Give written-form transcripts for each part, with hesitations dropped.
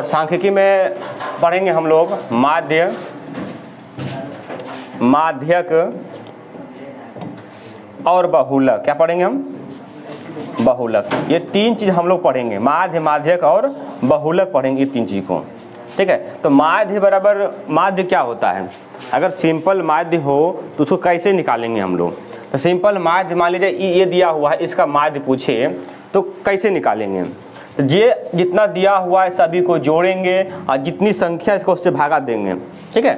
और सांख्यिकी में पढ़ेंगे हम लोग माध्य, माध्यक और बहुलक। क्या पढ़ेंगे हम? बहुलक। ये तीन चीज़ हम लोग पढ़ेंगे, माध्य, माध्यक और बहुलक पढ़ेंगे तीन चीज़ को। ठीक है, तो माध्य बराबर, माध्य क्या होता है? अगर सिंपल माध्य हो तो उसको कैसे निकालेंगे हम लोग? तो सिंपल माध्य मान लीजिए ये दिया हुआ है, इसका माध्य पूछे तो कैसे निकालेंगे? तो ये जितना दिया हुआ है सभी को जोड़ेंगे और जितनी संख्या इसको उससे भागा देंगे। ठीक है,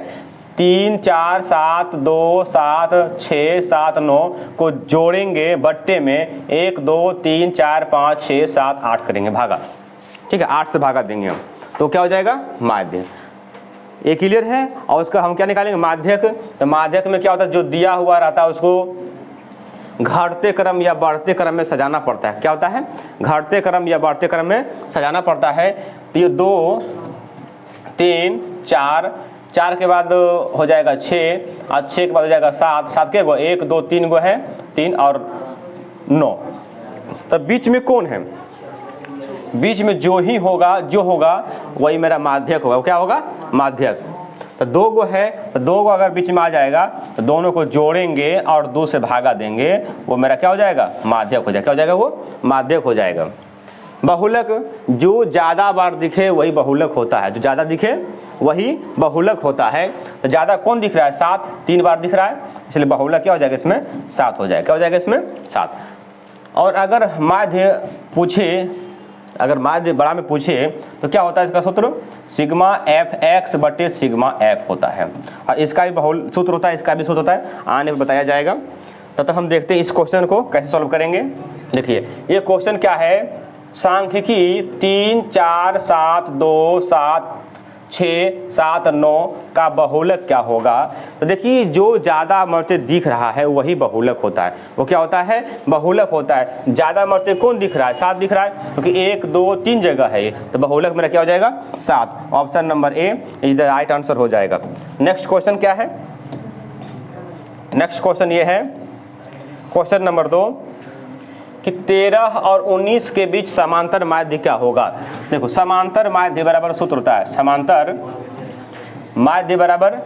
3, 4, 7, 2, 7, 6, 7, 9 को जोड़ेंगे बट्टे में 1, 2, 3, 4, 5, 6, 7, 8 करेंगे भागा। ठीक है, 8 से भागा देंगे हम, तो क्या हो जाएगा? माध्य। ये क्लियर है। और उसका हम क्या निकालेंगे? माध्यक। तो माध्यक में क्या होता है, जो दिया हुआ रहता है उसको घटते क्रम या बढ़ते क्रम में सजाना पड़ता है। क्या होता है? घटते क्रम या बढ़ते क्रम में सजाना पड़ता है। तो ये 2, 3, 4, 4 के बाद हो जाएगा 6 और 6 के बाद हो जाएगा 7, 7 के गो 1, 2, 3 गो है, 3 और 9। तो बीच में कौन है? बीच में जो ही होगा, जो होगा वही मेरा माध्यक होगा। वो क्या होगा? माध्यक। तो 2 गो है, तो 2 गो अगर बीच में आ जाएगा तो दोनों को जोड़ेंगे और 2 से भागा देंगे, वो मेरा क्या हो जाएगा? माध्यक हो जाएगा। क्या हो जाएगा? वो माध्यक हो जाएगा। बहुलक, जो ज़्यादा बार दिखे वही बहुलक होता है, जो ज़्यादा दिखे वही बहुलक होता है। तो ज़्यादा कौन दिख रहा है? 7, 3 बार दिख रहा है, इसलिए बहुलक क्या हो जाएगा? इसमें 7 हो जाएगा। क्या हो जाएगा? इसमें 7। और अगर माध्य पूछे, अगर माध्य बड़ा में पूछे तो क्या होता है इसका सूत्र? सिग्मा एफ एक्स बटे सिग्मा एफ होता है। और इसका भी बहुल सूत्र होता है, इसका भी सूत्र होता है, आने में बताया जाएगा। तब हम देखते हैं इस क्वेश्चन को कैसे सॉल्व करेंगे। देखिए ये क्वेश्चन क्या है, सांख्यिकी 3, 4, 7, 2, 7, 6, 7, 9 का बहुलक क्या होगा? तो देखिए जो ज़्यादा मरते दिख रहा है वही बहुलक होता है। वो क्या होता है? बहुलक होता है। ज़्यादा मरते कौन दिख रहा है? 7 दिख रहा है, क्योंकि 1, 2, 3 जगह है ये, तो बहुलक मेरा क्या हो जाएगा? 7। Option number A is the right answer हो जाएगा। नेक्स्ट क्वेश्चन क्या है? नेक्स्ट क्वेश्चन ये है, क्वेश्चन नंबर 2 कि 13 और 19 के बीच समांतर माध्य क्या होगा? देखो समांतर माध्य बराबर सूत्र होता है, समांतर माध्य बराबर,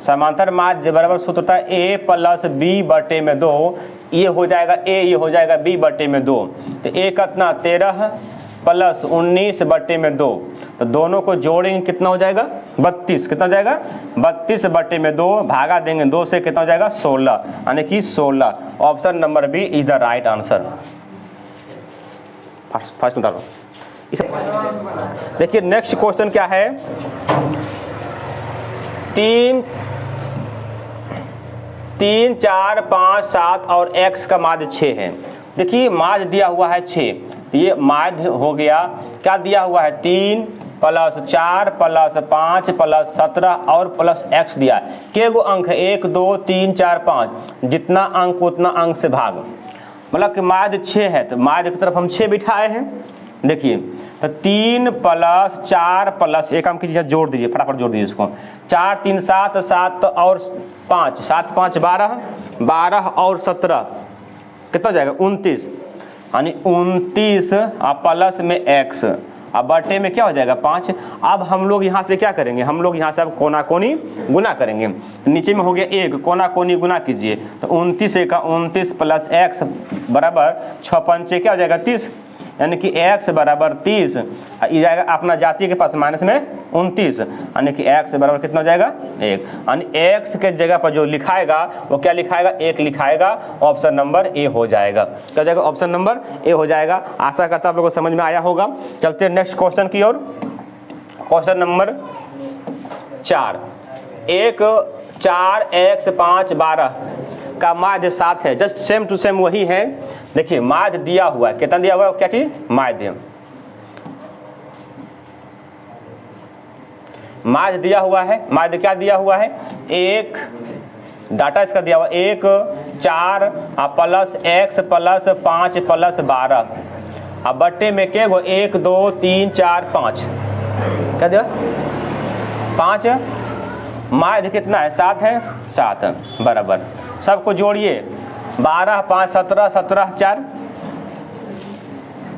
समांतर माध्य बराबर सूत्र होता है a प्लस b बटे में 2। ये हो जाएगा a, ये हो जाएगा b बटे में 2। तो a कितना? 13 प्लस 19 बटे में 2। तो दोनों को जोड़ेंगे कितना हो जाएगा? 32। कितना हो जाएगा? 32 बटे में 2 भागा देंगे 2 से, कितना हो जाएगा? 16, यानी कि 16। Option number B is the right answer. First उतारो। देखिए नेक्स्ट क्वेश्चन क्या है, 3, 4, 5, 7 और x का माध्य 6 है। देखिए माध्य दिया हुआ है 6, ये माध्य हो गया। क्या दिया हुआ है? 3 प्लस 4 प्लस 5 प्लस 17 और प्लस x दिया है। के गो अंक है? 1, 2, 3, 4, 5। जितना अंक उतना अंक से भाग, मतलब कि माध्य 6 है तो माध्य की तरफ हम 6 बिठाए हैं। देखिए तो 3 प्लस 4 प्लस, एक काम कीजिए जोड़ दीजिए, फटाफट जोड़ दीजिए इसको। 4, 3, 7, 7 और 5, 7, 5, 12, 12 और 17 कितना हो जाएगा? 29, यानी 29 प्लस में x, अब बटे में क्या हो जाएगा? 5। अब हम लोग यहाँ से क्या करेंगे? हम लोग यहाँ से अब कोना कोनी गुना करेंगे। नीचे में हो गया 1, कोना कोनी गुना कीजिए, तो 29 का 29 प्लस x बराबर 6 पंचे क्या हो जाएगा? 30, यानी कि x बराबर 30। ये जाएगा अपना जाति के पास माइनस में 29, यानी कि x बराबर कितना हो जाएगा? 1। यानी x के जगह पर जो लिखाएगा वो क्या लिखाएगा? 1 लिखाएगा। ऑप्शन नंबर ए हो जाएगा। क्या हो जाएगा? ऑप्शन नंबर ए हो जाएगा। आशा करता आप लोगों को समझ में आया होगा। चलते हैं नेक्स्ट क्वेश्चन की ओर। क्वेश्चन नंबर 4, 1, 4x 5 12 का माध्य 7 है। जस्ट सेम टू सेम वही है। देखिए माध्य दिया हुआ है, कितना दिया हुआ है? क्या चीज? माध्य। माध्य दिया हुआ है। माध्य क्या दिया हुआ है? 1, डाटा इसका दिया हुआ 1, 4 प्लस x प्लस 5 प्लस 12, अब बट्टे में के गो? 1, 2, 3, 4, 5। क्या दिया? 5। माध्य कितना है? 7 है। 7 बराबर, सबको जोड़िए। 12, 5, 17, 17, 4,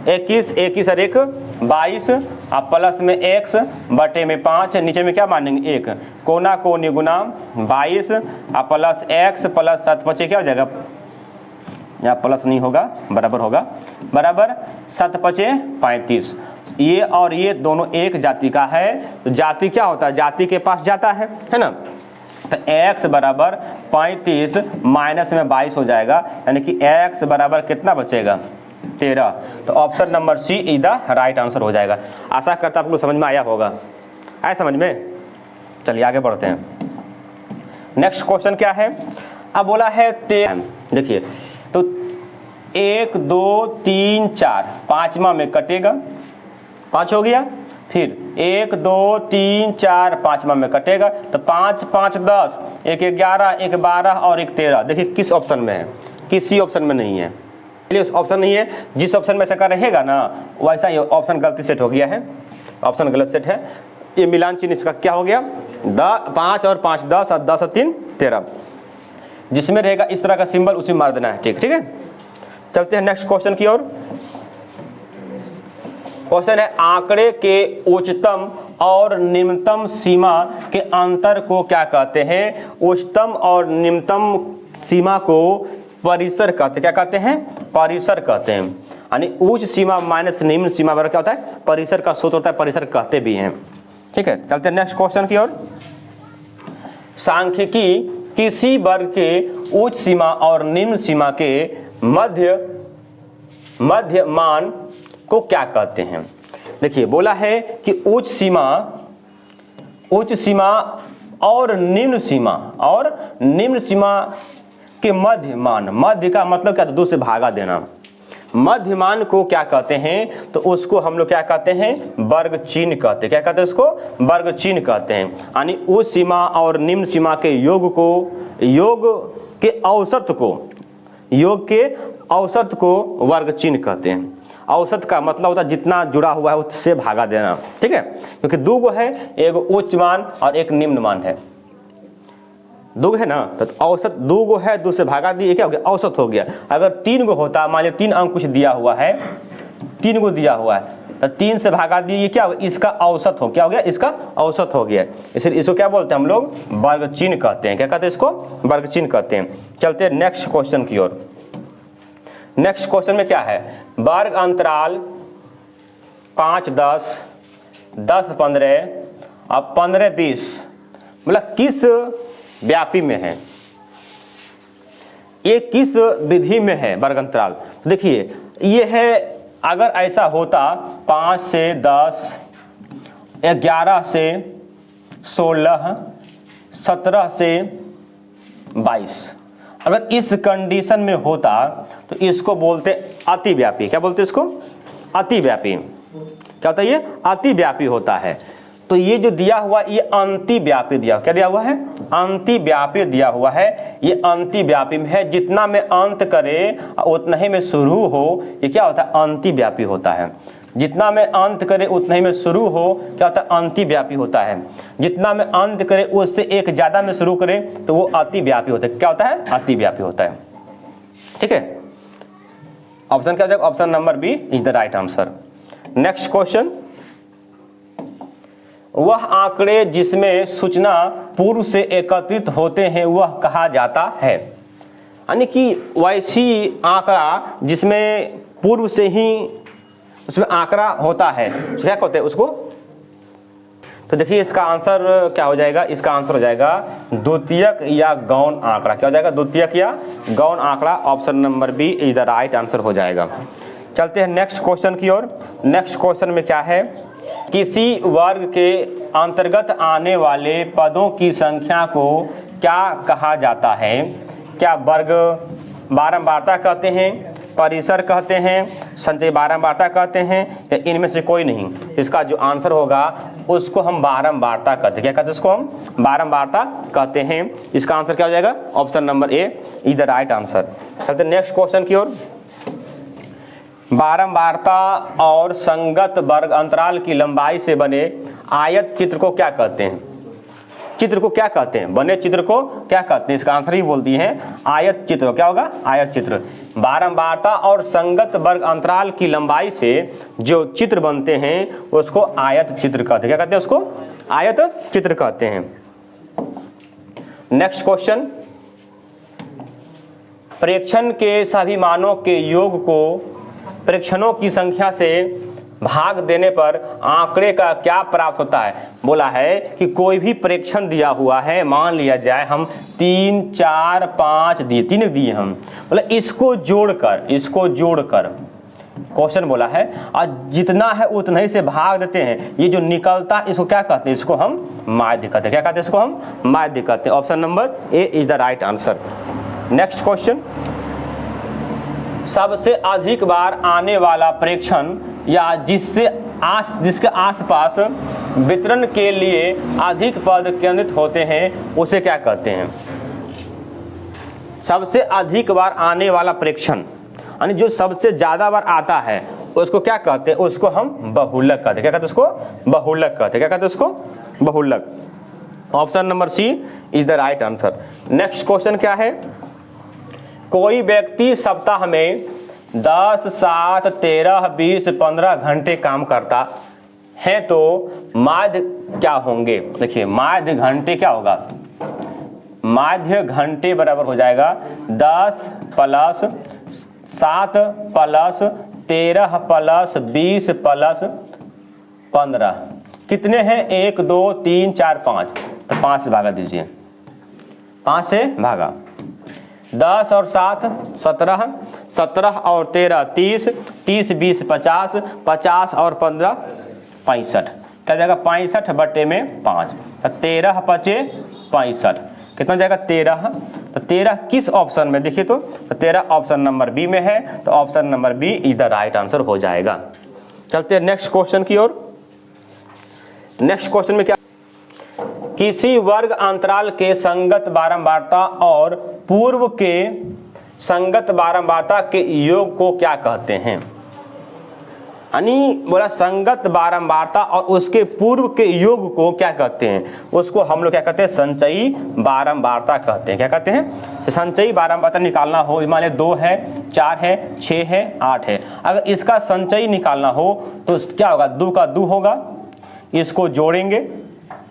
21, 21 और 1 22 अब प्लस में x बटे में 5, नीचे में क्या मानेंगे 1, कोना को निगुना 22, अब प्लस x प्लस 7 5 क्या हो जाएगा, यहाँ प्लस नहीं होगा, बराबर होगा, बराबर 7 5 35। ये और ये दोनों एक जाति का है, तो जाति क्या होता है, जाति के पास जाता है ना। तो x बराबर 35 माइनस में 22 हो जाएगा, यानी कि x बराबर कितना बचेगा 13। तो option number C is the right answer हो जाएगा। आशा करता आपको समझ में आया होगा, आया समझ में। चलिए आगे बढ़ते हैं। नेक्स्ट क्वेश्चन क्या है, अब बोला है देखिए तो 1 2 3 4 पाँचवा में कटेगा, 5 हो गया, फिर 1 2 3 4 पाँचवा में कटेगा, तो 5 5 10, 1 11, 1 12 और 1 13। देखिए किस ऑप्शन में है, किसी ऑप्शन में नहीं है, उस ऑप्शन नहीं है, जिस ऑप्शन में का रहेगा ना वैसा ये ऑप्शन गलती सेट हो गया है, ऑप्शन गलत सेट है। ये मिलान चिन्ह इसका क्या हो गया, 5 और 5 10 और 10 और 3 13, जिसमें रहेगा इस तरह का सिंबल उसी मार देना है, ठीक है। चलते हैं नेक्स्ट क्वेश्चन की ओर। क्वेश्चन है आंकड़े के उच्चतम और निम्नतम सीमा के अंतर को क्या कहते हैं। उच्चतम और निम्नतम सीमा को परिसर कहते हैं, क्या कहते हैं, परिसर कहते हैं। यानी उच्च सीमा माइनस निम्न सीमा बराबर क्या होता है, परिसर का सूत्र होता है, परिसर कहते भी हैं, ठीक है। चलते हैं नेक्स्ट क्वेश्चन की ओर। सांख्यिकी किसी वर्ग के उच्च सीमा और निम्न सीमा के मध्य मान को क्या कहते हैं। देखिए बोला है कि उच्च सीमा और निम्न सीमा के मध्य मान, मध्य का मतलब क्या, 2 से भागा देना। मध्य मान को क्या कहते हैं, तो उसको हम लोग क्या कहते हैं, वर्ग चिन्ह कहते हैं। क्या कहते हैं उसको, वर्ग चिन्ह कहते हैं। यानी उच्च सीमा और निम्न सीमा के योग के औसत को वर्ग चिन्ह कहते हैं। औसत का मतलब होता है जितना जुड़ा हुआ है उससे भागा देना, ठीक है। क्योंकि 2 गो है, एक उच्च मान और एक निम्न मान है, 2 है ना, तो औसत 2 गो है, 2 से भागा दिए, क्या हो गया, औसत हो गया। अगर 3 गो होता, मान लीजिए 3 अंक कुछ दिया हुआ है, 3 गो दिया हुआ है, तो 3 से भागा दिए, ये क्या हो गया, इसका औसत हो, क्या हो गया, इसका औसत हो गया। इसलिए इसको क्या बोलते हैं हम लोग, वर्ग चिन्ह कहते हैं। क्या कहते हैं इसको, वर्ग चिन्ह कहते हैं। चलते हैं नेक्स्ट क्वेश्चन की ओर। नेक्स्ट क्वेश्चन में क्या है, वर्ग अंतराल 5 10 10 15 और 15 20 मतलब किस व्यापी में है, ये किस विधि में है वर्ग अंतराल। तो देखिए ये है, अगर ऐसा होता 5 से 10, 11 से 16, 17 से 22, अगर इस कंडीशन में होता तो इसको बोलते अतिव्यापी। क्या बोलते इसको, अतिव्यापी। क्या होता है ये, अतिव्यापी होता है। तो ये जो दिया हुआ ये अंतिव्यापी दिया, क्या दिया हुआ है, अंतिव्यापी दिया हुआ है। ये अंतिव्यापी में है, जितना में अंत करे उतना ही में शुरू हो, ये क्या होता है, अंतिव्यापी होता है। जितना में अंत करे उतना ही में शुरू हो, क्या होता है, अंतिव्यापी होता है। जितना में अंत करे उससे एक ज्यादा में शुरू करे तो वो अतिव्यापी होता है। क्या होता है, अतिव्यापी होता है, ठीक है। ऑप्शन क्या हो जाएगा, option number B is the right answer. Next question, वह आंकड़े जिसमें सूचना पूर्व से एकत्रित होते हैं वह कहा जाता है। यानी कि वैसी आंकड़ा जिसमें पूर्व से ही उसमें आंकड़ा होता है, तो क्या कहते हैं उसको। तो देखिए इसका आंसर क्या हो जाएगा, इसका आंसर हो जाएगा द्वितीयक या गौण आंकड़ा। क्या हो जाएगा, द्वितीयक या गौण आंकड़ा। Option number B is the right answer हो जाएगा। चलते हैं नेक्स्ट क्वेश्चन की ओर। नेक्स्ट क्वेश्चन में क्या है, किसी वर्ग के अंतर्गत आने वाले पदों की संख्या को क्या कहा जाता है। क्या वर्ग बारंबारता कहते हैं, परिसर कहते हैं, संचय बारंबारता कहते हैं, या इनमें से कोई नहीं। इसका जो आंसर होगा उसको हम बारंबारता कहते हैं। क्या कहते हैं उसको, हम बारंबारता कहते हैं। इसका आंसर क्या हो जाएगा, option number A is the right answer. चलते हैं नेक्स्ट क्वेश्चन की ओर। बारंबारता और संगत वर्ग अंतराल की लंबाई से बने आयत चित्र को क्या कहते हैं। चित्र को क्या कहते हैं, बने चित्र को क्या कहते हैं। इसका आंसर ही बोल दिए हैं, आयत चित्र। क्या होगा, आयत चित्र। बारंबारता और संगत वर्ग अंतराल की लंबाई से जो चित्र बनते हैं उसको आयत चित्र कहते हैं। क्या कहते हैं? उसको आयत चित्र कहते हैं। नेक्स्ट क्वेश्चन, प्रेक्षण के सभी मानों के योग को प्रेक्षणों की संख्या से भाग देने पर आंकड़े का क्या प्राप्त होता है? बोला है कि कोई भी प्रेक्षण दिया हुआ है, मान लिया जाए हम 3, 4, 5 दिए, 3 दिए हम, बोला इसको जोड़कर क्वेश्चन बोला है और जितना है उतना ही से भाग देते हैं, ये जो निकलता है इसको क्या कहते हैं? इसको हम माध्य कहते हैं। क्या कहते हैं? इसको हम माध्य कहते हैं। Option number A is the right answer. Next question, सबसे अधिक बार आने वाला प्रेक्षण या जिसके आसपास वितरण के लिए अधिक पद केंद्रित होते हैं उसे क्या कहते हैं? सबसे अधिक बार आने वाला प्रेक्षण यानी जो सबसे ज्यादा बार आता है उसको क्या कहते हैं? उसको हम बहुलक कहते हैं। क्या कहते हैं? उसको बहुलक कहते हैं। क्या कहते हैं? उसको बहुलक। Option number C is the right answer. Next question क्या है? कोई व्यक्ति सप्ताह में 10, 7, 13, 20, 15 घंटे काम करता है तो माध्य क्या होंगे? देखिए माध्य घंटे क्या होगा? माध्य घंटे बराबर हो जाएगा 10 + 7 + 13 + 20 + 15 कितने हैं? 1, 2, 3, 4, 5, तो 5 से भागा दीजिए। 5 से भागा। 10 और 7 17, 17 और 13 30, 30 20 50, 50 और 15 65, क्या जाएगा? 65/5, तो 13 × 5 = 65, कितना जाएगा? 13। तो 13 किस ऑप्शन में? देखिए तो 13 ऑप्शन नंबर बी में है, तो option number B is the right answer हो जाएगा। चलते हैं नेक्स्ट क्वेश्चन की ओर। नेक्स्ट क्वेश्चन में क्या? किसी वर्ग अंतराल के संगत बारंबारता और पूर्व के संगत बारंबारता के योग को क्या कहते हैं? यानी बोला संगत बारंबारता और उसके पूर्व के योग को क्या कहते हैं? उसको हम लोग क्या कहते हैं? संचयी बारंबारता कहते हैं। क्या कहते हैं? संचयी बारंबारता निकालना हो, मान लीजिए 2 है, 4 है, 6 है, 8 है, अगर इसका संचयी निकालना हो तो क्या होगा? 2 का 2 होगा, इसको जोड़ेंगे,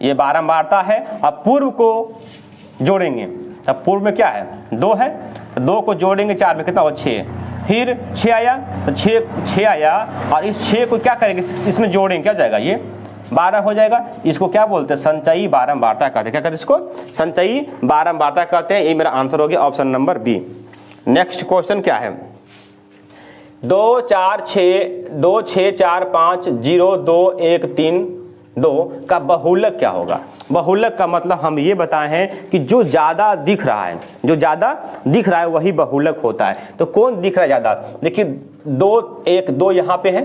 ये बारंबारता है, अब पूर्व को जोड़ेंगे, अब पूर्व में क्या है? 2 है, 2 को जोड़ेंगे 4 में, कितना होगा? 6, फिर 6 आया, तो 6 आया और इस 6 को क्या करेंगे? इसमें जोड़ेंगे, क्या जाएगा? ये 12 हो जाएगा। इसको क्या बोलते हैं? संचयी बारंबारता कहते हैं। क्या कहते हैं? इसको संचयी बारंबारता कहते हैं। ये मेरा आंसर हो गया option number B. Next question क्या है? 2 4 4 5 0 2 1 3 2 का बहुलक क्या होगा? बहुलक का मतलब हम ये बताए हैं कि जो ज्यादा दिख रहा है, जो ज्यादा दिख रहा है वही बहुलक होता है। तो कौन दिख रहा है ज्यादा? देखिए 1 2 यहाँ पे है,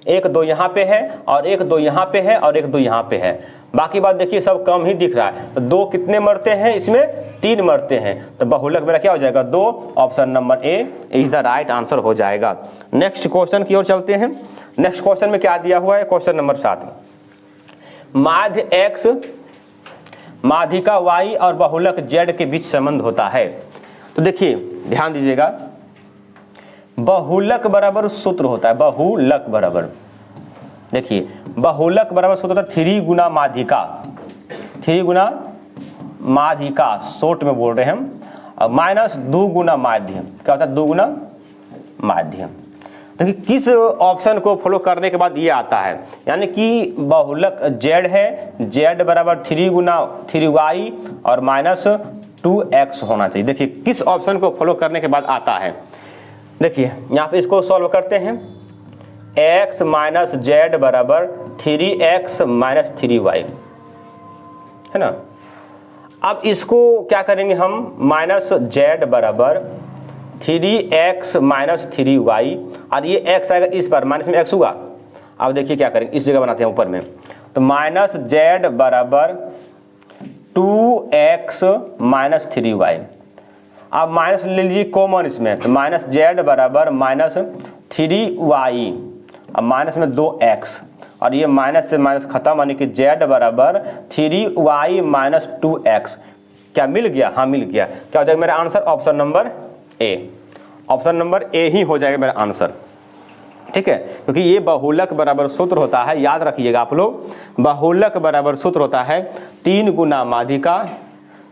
1 2 यहाँ पे है, और 1 2 यहाँ पे है, और 1 2 यहाँ पे है। बाकी बात देखिए सब कम ही दिख रहा है। तो 2 कितने मरते हैं? इसमें 3 मरते हैं, तो बहुलक मेरा क्या हो जाएगा? 2। Option number A is the right answer हो जाएगा। नेक्स्ट क्वेश्चन की ओर चलते हैं। नेक्स्ट क्वेश्चन में क्या दिया हुआ है? क्वेश्चन नंबर 7, माध्य x माध्यिका y और बहुलक z के बीच संबंध होता है। तो देखिए ध्यान दीजिएगा, बहुलक बराबर सूत्र होता है, बहुलक बराबर, देखिए बहुलक बराबर सूत्र होता है 3 गुना माध्यिका, 3 गुना माध्यिका शॉर्ट में बोल रहे हैं हम, और माइनस 2 गुना माध्य। क्या होता है? 2 गुना माध्य। देखिए किस ऑप्शन को फॉलो करने के बाद ये आता है, यानी कि बहुलक z है, z बराबर 3 गुना 3y और माइनस 2x होना चाहिए। देखिए किस ऑप्शन को फॉलो करने के बाद आता है। देखिए यहाँ पे इसको सॉल्व करते हैं, x माइनस z बराबर 3x माइनस 3y है ना। अब इसको क्या करेंगे हम? माइनस z बराबर 3x माइनस 3y, और ये x आएगा इस पर, माइनस में x होगा। अब देखिए क्या करेंगे, इस जगह बनाते हैं ऊपर में, तो माइनस z बराबर 2x माइनस 3y। अब माइनस ले लीजिए कॉमन इसमें, तो माइनस z बराबर माइनस 3y, अब माइनस में 2x, और ये माइनस से माइनस खत्म, यानी कि z बराबर 3y माइनस 2x। क्या मिल गया? हाँ मिल गया। क्या हो जाएगा मेरा answer? Option number A. Option number A ही हो जाएगा मेरा आंसर, ठीक है। क्योंकि ये बहुलक बराबर सूत्र होता है, याद रखिएगा आप लोग, बहुलक बराबर सूत्र होता है 3 गुना माध्यिका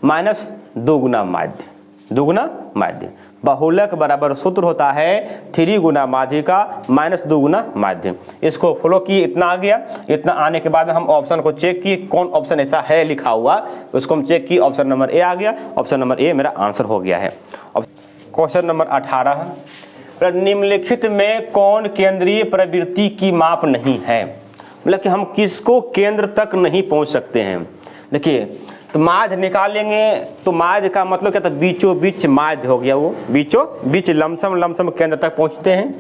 माइनस 2 गुना माध्य, 2 गुना माध्य। बहुलक बराबर सूत्र होता है 3 गुना माध्यिका माइनस 2 गुना माध्य। इसको फॉलो किए, इतना आ गया। इतना आने के बाद हम ऑप्शन को चेक किए, कौन ऑप्शन ऐसा है लिखा हुआ, उसको हम चेक किए, ऑप्शन नंबर ए आ गया। ऑप्शन नंबर ए मेरा आंसर हो गया है। क्वेश्चन नंबर 18, निम्नलिखित में कौन केंद्रीय प्रवृत्ति की माप नहीं है, मतलब कि हम किसको केंद्र तक नहीं पहुंच सकते हैं। देखिए, तो माध्य निकालेंगे तो माध्य का मतलब क्या था, बीचों बीच माध्य हो गया, वो बीचों बीच लमसम केंद्र तक पहुंचते हैं।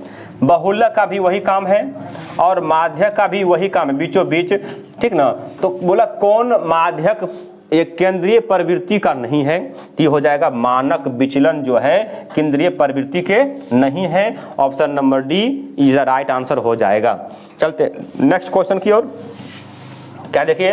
बहुलक का भी वही काम है और माध्यक का भी वही काम है, बीचों बीच, ठीक ना। तो बोला कौन माध्यक एक केंद्रीय प्रवृत्ति का नहीं है, तो ये हो जाएगा मानक विचलन जो है केंद्रीय प्रवृत्ति के नहीं है। Option number D is the right answer हो जाएगा। चलते नेक्स्ट क्वेश्चन की ओर। क्या देखिए,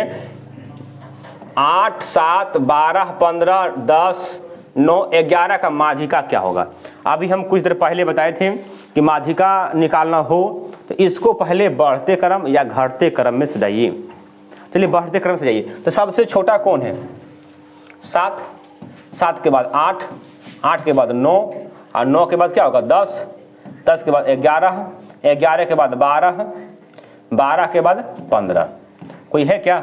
8, 7, 12, 15, 10, 9, 11 का माध्यिका क्या होगा। अभी हम कुछ देर पहले बताए थे कि माध्यिका निकालना हो तो इसको पहले बढ़ते क्रम या घटते क्रम में सजाइए। चलिए बढ़ते क्रम से जाइए। तो सबसे छोटा कौन है, 7, 7 के बाद 8, 8 के बाद 9 और 9 के बाद क्या होगा 10, 10 के बाद 11, 11 के बाद 12, 12 के बाद 15। कोई है क्या,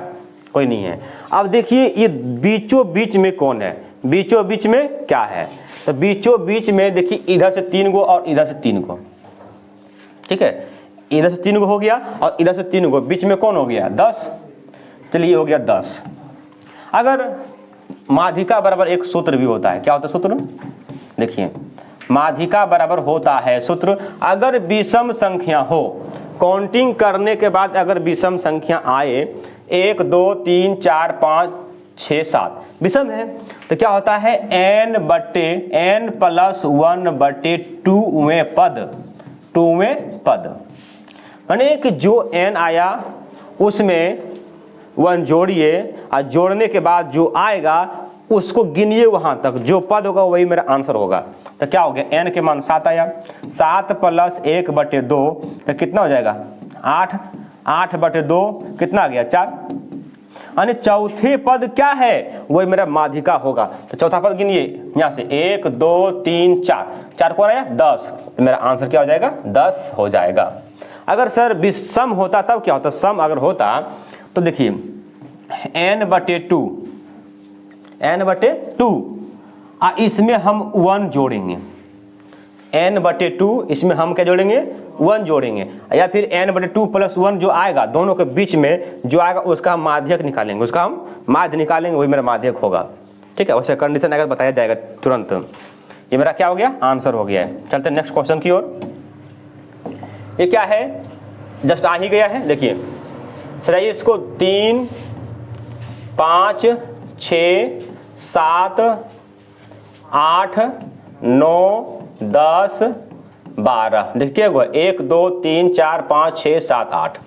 कोई नहीं है। अब देखिए ये बीचों बीच में कौन है, बीचों बीच में क्या है। तो बीचों बीच में देखिए इधर से 3 गो और इधर से 3 गो, ठीक है। इधर से 3 गो हो गया और इधर से 3 गो, बीच में कौन हो गया 10। चलिए ये हो गया 10। अगर माध्यिका बराबर एक सूत्र भी होता है, क्या होता है सूत्र, देखिए माध्यिका बराबर होता है सूत्र, अगर विषम संख्या हो, काउंटिंग करने के बाद अगर विषम संख्या आए 1, 2, 3, 4, 5, 6, 7 विषम है, तो क्या होता है n बटे n प्लस 1 बटे 2वें पद, 2वें पद, यानी कि जो n आया उसमें 1 जोड़िए और जोड़ने के बाद जो आएगा उसको गिनिए, वहां तक जो पद होगा वही मेरा आंसर होगा। तो क्या हो गया, n के मान 7 आया, 7 प्लस 1 बटे 2 तो कितना हो जाएगा 8, 8 बटे 2 कितना आ गया 4, यानी चौथे पद क्या है वही मेरा माध्यिका होगा। तो चौथा पद गिनिए यहाँ से 1, 2, 3, 4, 4 कौन आया 10, तो मेरा आंसर क्या हो जाएगा 10 हो जाएगा। अगर सर विषम होता तब क्या होता, सम अगर होता तो देखिए n बटे 2, n बटे 2 इसमें हम 1 जोड़ेंगे, n बटे 2 इसमें हम क्या जोड़ेंगे 1 जोड़ेंगे, या फिर n बटे 2 प्लस 1 जो आएगा दोनों के बीच में जो आएगा उसका हम माध्यक निकालेंगे, उसका हम माध्य निकालेंगे, वही मेरा माध्यक होगा, ठीक है। वैसे कंडीशन अगर बताया जाएगा तुरंत, ये मेरा क्या हो गया आंसर हो गया है। चलते नेक्स्ट क्वेश्चन की ओर। ये क्या है, जस्ट आ ही गया है, देखिए सजाइए इसको 3, 5, 6, 7, 8, 9, 10, 12 देखिए 1, 2, 3, 4, 5, 6, 7, 8,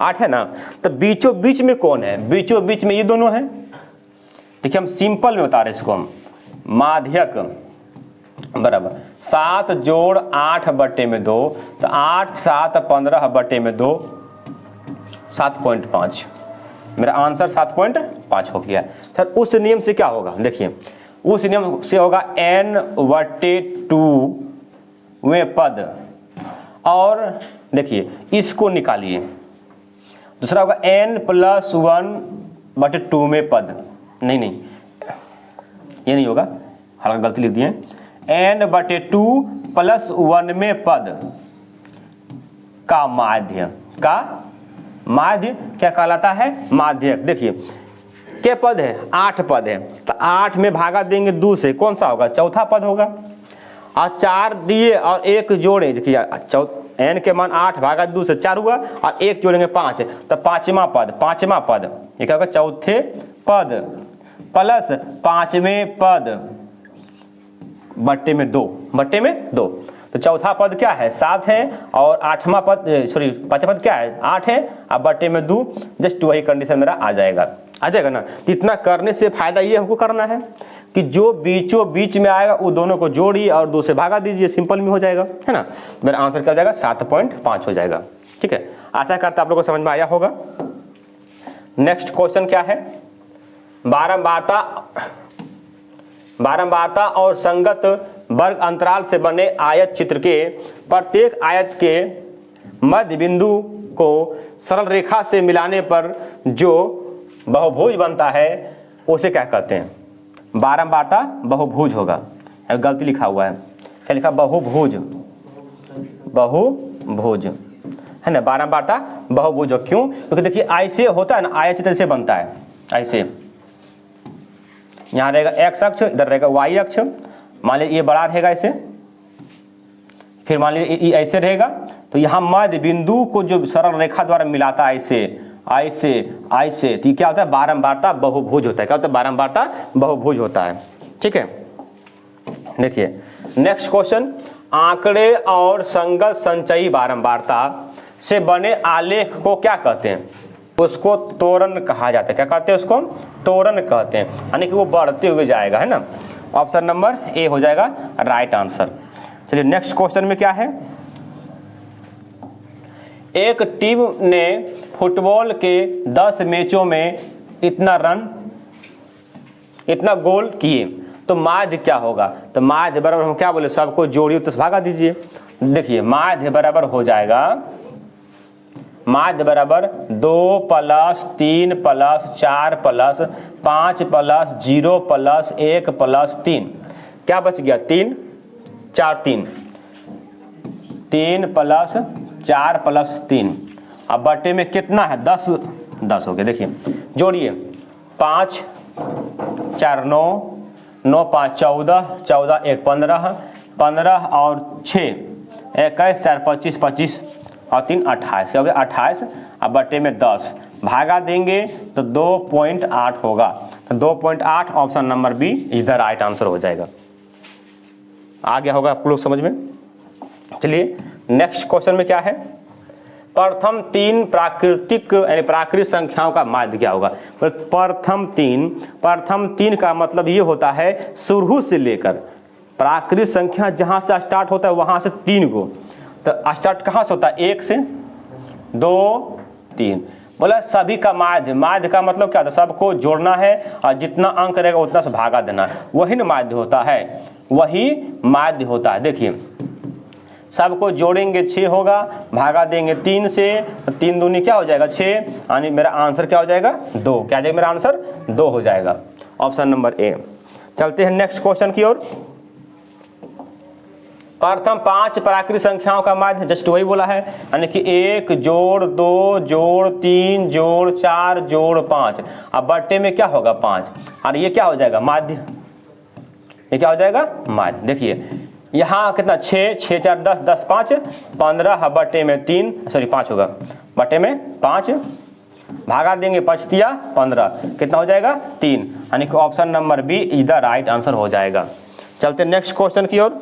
8 है ना। तो बीचों बीच में कौन है, बीचों बीच में ये दोनों हैं। देखिए हम सिंपल में बता रहे हैं इसको, हम माध्यक बराबर 7 जोड़ 8 बटे में 2, तो 8, 7, 15 बटे में 2 7.5, मेरा आंसर 7.5 हो गया। सर उस नियम से क्या होगा, देखिए उस नियम से होगा n बटे 2वें पद, और देखिए इसको निकालिए, दूसरा होगा n प्लस 1 बटे 2वें पद, नहीं ये नहीं होगा, हल्का गलती लिख दिए, n बटे 2 प्लस 1वें पद का माध्य, का माध्य क्या कहलाता है, माध्यक। देखिए क्या पद है 8 पद है, तो 8 में भागा देंगे 2 से, कौन सा होगा चौथा पद होगा, और 4 दिए और 1 जोड़े, देखिए n के मान 8 भागा 2 से 4 हुआ और 1 जोड़ेंगे 5, तो पांचवा पद ये क्या होगा चौथे पद प्लस 5वें पद बट्टे में 2, तो चौथा पद क्या है 7 है और 8वां पद पांचवा पद क्या है 8 है, अब बट्टे में 2, जस्ट वही कंडीशन मेरा आ जाएगा ना। तो इतना करने से फायदा ये हमको करना है कि जो बीचों बीच में आएगा वो दोनों को जोड़िए और 2 से भागा दीजिए, सिंपल में हो जाएगा, है ना। मेरा आंसर क्या हो जाएगा 7.5 हो जाएगा। ठीक है, आशा करता आप लोगों को समझ में आया होगा। नेक्स्ट क्वेश्चन क्या है, बारंबारता और संगत वर्ग अंतराल से बने आयत चित्र के प्रत्येक आयत के मध्य बिंदु को सरल रेखा से मिलाने पर जो बहुभुज बनता है उसे क्या कहते हैं। बारंबारता बहुभुज होगा, गलती लिखा हुआ है, क्या लिखा, बहुभुज, बहुभुज है ना। बारंबारता बहुभुज हो, क्यों, क्योंकि देखिए ऐसे होता है ना, आयत चित्र से बनता है ऐसे, यहाँ रहेगा x अक्ष, इधर रहेगा y अक्ष, मान लीजिए ये बड़ा रहेगा ऐसे, फिर मान लीजिए ये ऐसे रहेगा, तो यहाँ मध्य बिंदु को जो सरल रेखा द्वारा मिलाता है ऐसे ऐसे ऐसे, तो क्या होता है, बारंबारता बहुभुज होता है। क्या होता है, बारंबारता बहुभुज होता है। ठीक है, देखिए नेक्स्ट क्वेश्चन, आंकड़े और संगत संचयी बारंबारता से बने आलेख को क्या कहते हैं। उसको तोरण कहा जाता है। क्या कहते हैं, उसको तोरण कहते हैं, यानी कि वो बढ़ते हुए जाएगा, है ना। ऑप्शन नंबर ए हो जाएगा राइट आंसर। चलिए नेक्स्ट क्वेश्चन में क्या है, एक टीम ने फुटबॉल के 10 मैचों में इतना गोल किए, तो माध्य क्या होगा। तो माध्य बराबर हम क्या बोले, सबको जोड़िए तो भागा दीजिए। देखिए माध्य बराबर हो जाएगा, माध्य बराबर 2 + 3 + 4 + 5 + 0 + 1 + 3, क्या बच गया 3 4 3 + 4 + 3, अब बटे में कितना है 10 हो गया। देखिए जोड़िए 5 4 9 9 5 14 14 1 15 15 और 6 21 4 25 25 और 3 28, क्या हो गया 28, अब बटे में 10 भागा देंगे तो 2.8 होगा। तो 2.8 ऑप्शन नंबर बी इधर राइट आंसर हो जाएगा। आ गया होगा आप लोग समझ में। चलिए नेक्स्ट क्वेश्चन में क्या है, प्रथम 3 प्राकृतिक यानी प्राकृतिक संख्याओं का माध्य क्या होगा। प्रथम 3 का मतलब ये होता है शुरू से लेकर, प्राकृतिक संख्या जहां से स्टार्ट होता है वहां से 3 गो, तो स्टार्ट कहाँ से होता है 1 से 2 3, बोला सभी का माध्य। माध्य का मतलब क्या होता है, सबको जोड़ना है और जितना अंक रहेगा उतना से भागा देना है, वही ना माध्य होता है, वही माध्य होता है। देखिए सबको जोड़ेंगे 6 होगा, भागा देंगे 3 से, तो 3 दूनी क्या हो जाएगा 6, यानी मेरा आंसर क्या हो जाएगा 2, क्या जाएगा मेरा आंसर 2 हो जाएगा, ऑप्शन नंबर ए। चलते हैं नेक्स्ट क्वेश्चन की ओर। प्रथम 5 प्राकृतिक संख्याओं का माध्य जस्ट वही बोला है, यानी कि 1 जोड़ 2 जोड़ 3 जोड़ 4 जोड़ 5, अब बट्टे में क्या होगा 5, और ये क्या हो जाएगा माध्य, ये क्या हो जाएगा माध्य। देखिए यहाँ कितना 6 6 4 10 10 5 15, बट्टे में 3 सॉरी 5 होगा, बट्टे में 5 भागा देंगे 5 तिया 15, कितना हो जाएगा 3, यानी कि ऑप्शन नंबर बी इधर राइट आंसर हो जाएगा। चलते नेक्स्ट क्वेश्चन की ओर।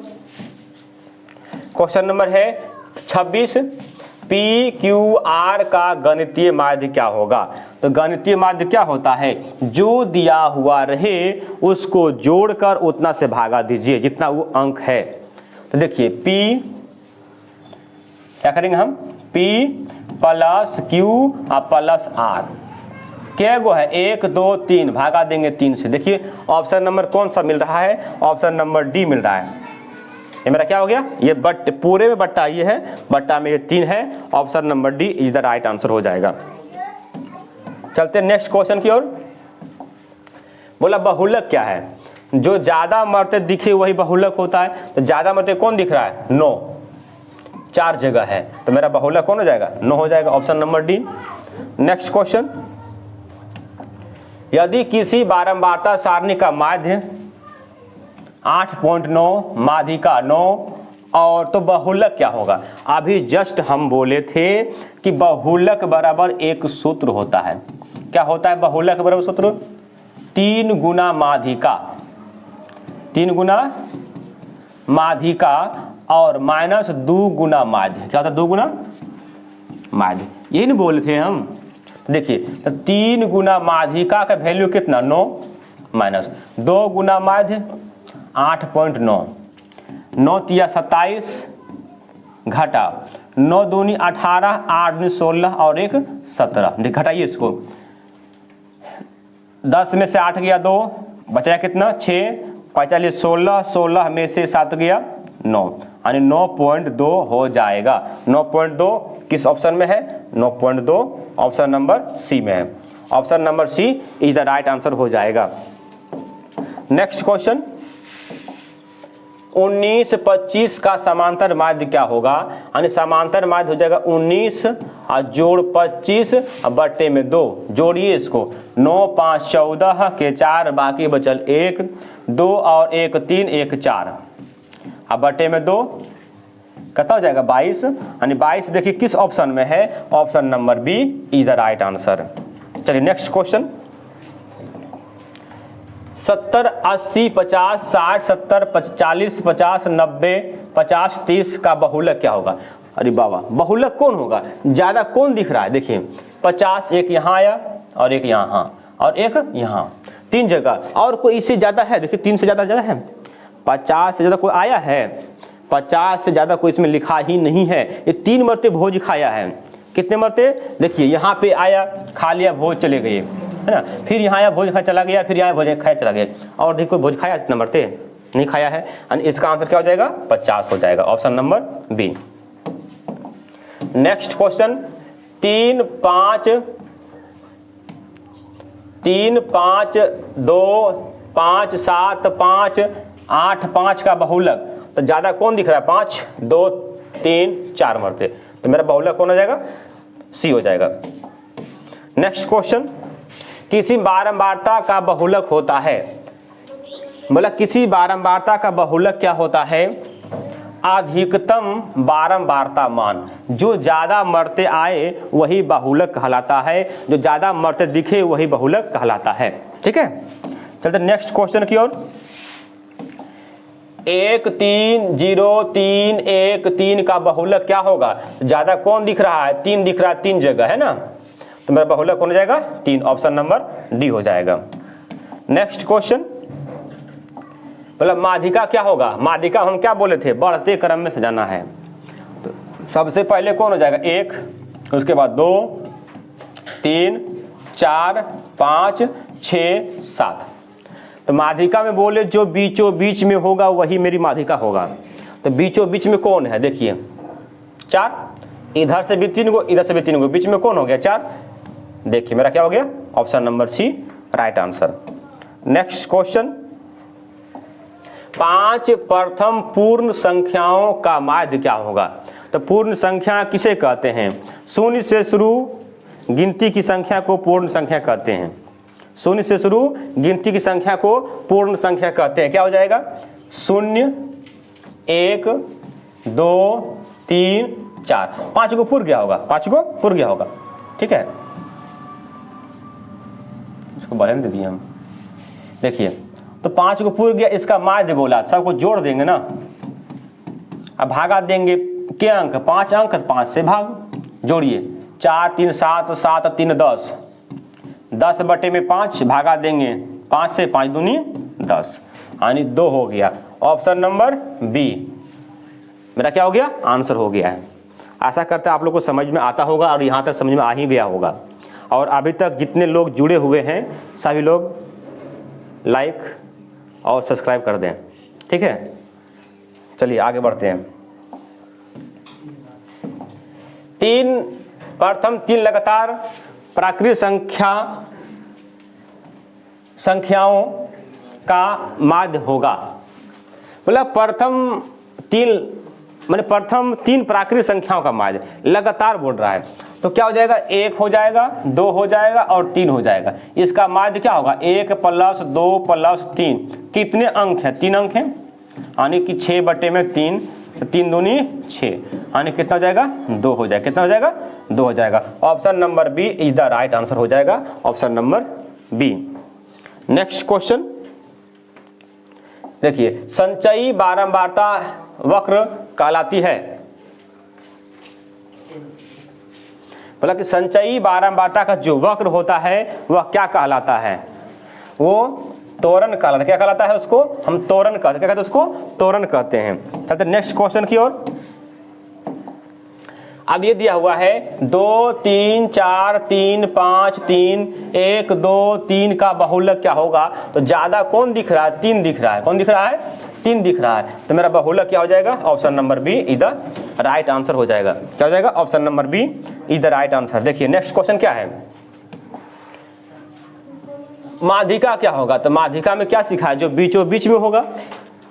क्वेश्चन नंबर है 26, PQR का गणितीय माध्य क्या होगा। तो गणितीय माध्य क्या होता है, जो दिया हुआ रहे उसको जोड़कर उतना से भागा दीजिए जितना वो अंक है। तो देखिए P क्या करेंगे हम, P + Q + R, क्या गो है 1 2 3, भागा देंगे 3 से। देखिए ऑप्शन नंबर कौन सा मिल रहा है, ऑप्शन नंबर डी मिल रहा है। ये मेरा क्या हो गया, ये बट पूरे में बट्टा ये है, बट्टा में ये 3 है, option number D is the right answer हो जाएगा। चलते नेक्स्ट क्वेश्चन की ओर। बोला बहुलक क्या है, जो ज्यादा मरते दिखे वही बहुलक होता है। तो ज्यादा मरते कौन दिख रहा है 9, 4 जगह है, तो मेरा बहुलक कौन हो जाएगा 9 हो जाएगा, option number D. Next question, यदि किसी बारंबारता सारणी का माध्य 8.9 माध्यिका 9 और तो बहुलक क्या होगा। अभी जस्ट हम बोले थे कि बहुलक बराबर एक सूत्र होता है, क्या होता है बहुलक बराबर सूत्र, 3 गुना माध्यिका, 3 गुना माध्यिका और -2 गुना माध्य, क्या होता है 2 गुना माध्य, यही नहीं बोले थे हम। देखिए तो 3 गुना माध्यिका का वैल्यू कितना 9, माइनस 2 गुना माध्य 8.9, 9 तिया 27 घटा 9 दूनी 18, 8 दूनी 16 और 1 17। घटाइए इसको, 10 में से 8 गया 2, बचाया कितना 6, 45 16, 16 में से 7 गया 9, यानी 9.2 हो जाएगा। 9.2 किस ऑप्शन में है? 9.2 ऑप्शन नंबर सी में है। Option number C is the right answer हो जाएगा। नेक्स्ट क्वेश्चन, 19 25 का समांतर माध्य क्या होगा? यानी समांतर माध्य हो जाएगा 19 और जोड़ 25 बट्टे में 2, जोड़िए इसको, 9 5 14 के 4 बाकी बचल 1, 2 और 1 3, 1 4, अब बट्टे में 2 कितना हो जाएगा 22, यानी 22 देखिए किस ऑप्शन में है? Option number B is the right answer. चलिए नेक्स्ट क्वेश्चन, 70 80 50 60 70 40 50 90 50 30 का बहुलक क्या होगा? अरे बाबा, बहुलक कौन होगा? ज़्यादा कौन दिख रहा है? देखिए 50 एक यहाँ आया और एक यहाँ और एक यहाँ, 3 जगह, और कोई इससे ज़्यादा है? देखिए 3 से ज़्यादा है, 50 से ज़्यादा कोई आया है? 50 से ज़्यादा कोई इसमें लिखा ही नहीं है। ये 3 मरते भोज खाया है। कितने मरते? देखिए यहाँ पे आया, खा लिया, भोज चले गए, है ना, फिर यहाँ आया भोज खा चला गया, फिर यहाँ भोज खाया चला गया, और देखिए कोई भोज खाया कितना मरते? नहीं खाया है, यानी इसका आंसर क्या हो जाएगा? 50 हो जाएगा, option number B. Next question, 3 5 2 5 7 5 8 5 का बहुलक, तो ज्यादा कौन दिख रहा है? 5 2 3 4 मरते, तो मेरा बहुलक कौन हो जाएगा? सी हो जाएगा। नेक्स्ट क्वेश्चन, किसी बारंबारता का बहुलक होता है, बोला किसी बारंबारता का बहुलक क्या होता है? अधिकतम बारंबारता मान, जो ज्यादा मरते आए वही बहुलक कहलाता है, जो ज्यादा मरते दिखे वही बहुलक कहलाता है। ठीक है, चलते नेक्स्ट क्वेश्चन की ओर। 1 3 0 3 1 3 का बहुलक क्या होगा? ज्यादा कौन दिख रहा है? 3 दिख रहा है, 3 जगह है ना, तो मेरा बहुलक कौन हो जाएगा? 3, ऑप्शन नंबर डी हो जाएगा। नेक्स्ट क्वेश्चन, मतलब माध्यिका क्या होगा? माध्यिका हम क्या बोले थे? बढ़ते क्रम में सजाना है, तो सबसे पहले कौन हो जाएगा? 1, उसके बाद 2 3 4 5 6 7, तो माध्यिका में बोले जो बीचों बीच में होगा वही मेरी माध्यिका होगा। तो बीचों बीच में कौन है? देखिए 4, इधर से भी 3 गो, इधर से भी 3 गो, बीच में कौन हो गया? 4। देखिए मेरा क्या हो गया? Option number C right answer. Next question, 5 प्रथम पूर्ण संख्याओं का माध्य क्या होगा? तो पूर्ण संख्या किसे कहते हैं? 0 से शुरू गिनती की संख्या को पूर्ण संख्या कहते हैं। 0 से शुरू गिनती की संख्या को पूर्ण संख्या कहते हैं। क्या हो जाएगा? 0 1 2 3 4, 5 को पूर्ण गया होगा, 5 को पूर्ण गया होगा। ठीक है, इसको बढ़ाने दे दिए हम। देखिए तो 5 को पूर्ण गया, इसका माध्य बोला, सबको जोड़ देंगे ना, अब भागा देंगे के अंक? 5 अंक, 5 से भाग, जोड़िए, 4 3 7 7 3 10, 10 बटे में 5 भागा देंगे 5 से, 5 दूनी 10, यानी 2 हो गया। ऑप्शन नंबर बी मेरा क्या हो गया? आंसर हो गया है। आशा करता है आप लोग को समझ में आता होगा और यहाँ तक समझ में आ ही गया होगा। और अभी तक जितने लोग जुड़े हुए हैं सभी लोग लाइक और सब्सक्राइब कर दें। ठीक है, चलिए आगे बढ़ते हैं। प्रथम 3 लगातार प्राकृतिक संख्याओं का माध्य होगा। मतलब प्रथम 3 प्राकृतिक संख्याओं का माध्य लगातार बोल रहा है, तो क्या हो जाएगा? 1 हो जाएगा, 2 हो जाएगा और 3 हो जाएगा। इसका माध्य क्या होगा? 1 + 2 + 3, कितने अंक हैं? 3 अंक हैं, यानी कि 6 बटे में 3, 3 दूनी 6, यानी कितना हो जाएगा? 2 हो जाएगा। कितना हो जाएगा? 2 हो जाएगा। Option number B is the right answer हो जाएगा, option number B. Next question देखिए, संचयी बारंबारता वक्र कहलाती है। बोला कि संचयी बारंबारता का जो वक्र होता है वह क्या कहलाता है? वो तोरण कहलाता है। क्या कहलाता है उसको? हम तोरण कहते हैं। क्या कहते हैं उसको? तोरण कहते हैं। चलते नेक्स्ट क्वेश्चन की ओर। अब ये दिया हुआ है 2 3 4 3 5 3 1 2 3 का बहुलक क्या होगा? तो ज्यादा कौन दिख रहा है? 3 दिख रहा है। कौन दिख रहा है? 3 दिख रहा है। तो मेरा बहुलक क्या हो जाएगा? Option number B is the right answer हो जाएगा। क्या हो जाएगा? Option number B is the right answer. देखिए नेक्स्ट क्वेश्चन क्या है, माध्यिका क्या होगा? तो माध्यिका में क्या सीखा है? जो बीचों बीच में होगा।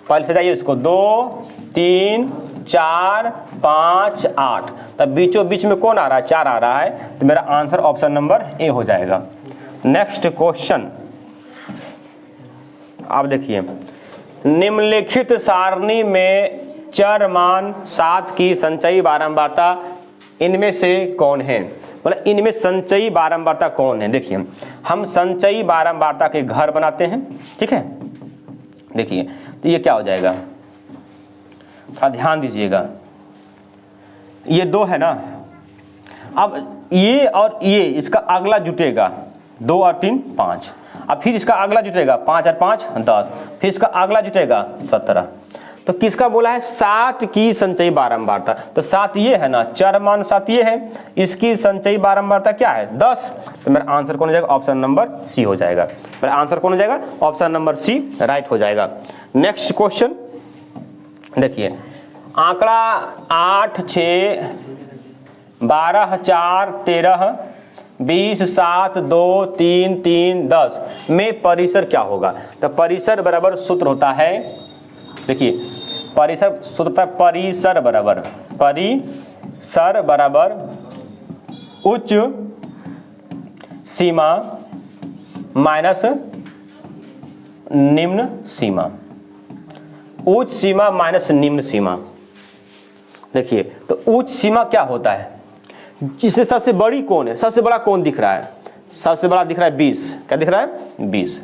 पहले से जाइए इसको, 2 3 4 5 8, तब बीचों बीच में कौन आ रहा है? 4 आ रहा है। तो मेरा आंसर ऑप्शन नंबर ए हो जाएगा। नेक्स्ट क्वेश्चन आप देखिए, निम्नलिखित सारणी में चर मान 7 की संचयी बारंबारता इनमें से कौन है? मतलब इनमें संचयी बारंबारता कौन है? देखिए हम संचयी बारंबारता के घर बनाते हैं, ठीक है। देखिए तो ये क्या हो जाएगा, थोड़ा ध्यान दीजिएगा। ये 2 है ना, अब ये और ये इसका अगला जुटेगा, 2 और 3 5, अब फिर इसका अगला जुटेगा 5 और 5 10, फिर इसका अगला जुटेगा 17। तो किसका बोला है? 7 की संचयी बारंबारता। तो 7 ये है ना, चर मान 7 ये है, इसकी संचयी बारंबारता क्या है? 10। तो मेरा आंसर कौन हो जाएगा? ऑप्शन नंबर सी हो जाएगा। मेरा आंसर कौन हो जाएगा? ऑप्शन नंबर सी राइट हो जाएगा। नेक्स्ट क्वेश्चन देखिए, आंकड़ा 8 6 12 4 13 20 7 2 3 3 10 में परिसर क्या होगा? तो परिसर बराबर सूत्र होता है, देखिए परिसर सूत्र होता है परिसर बराबर उच्च सीमा माइनस निम्न सीमा। उच्च सीमा माइनस निम्न सीमा। देखिए तो उच्च सीमा क्या होता है? जिससे सबसे बड़ी कौन है? सबसे बड़ा कौन दिख रहा है? सबसे बड़ा दिख रहा है 20। क्या दिख रहा है? 20।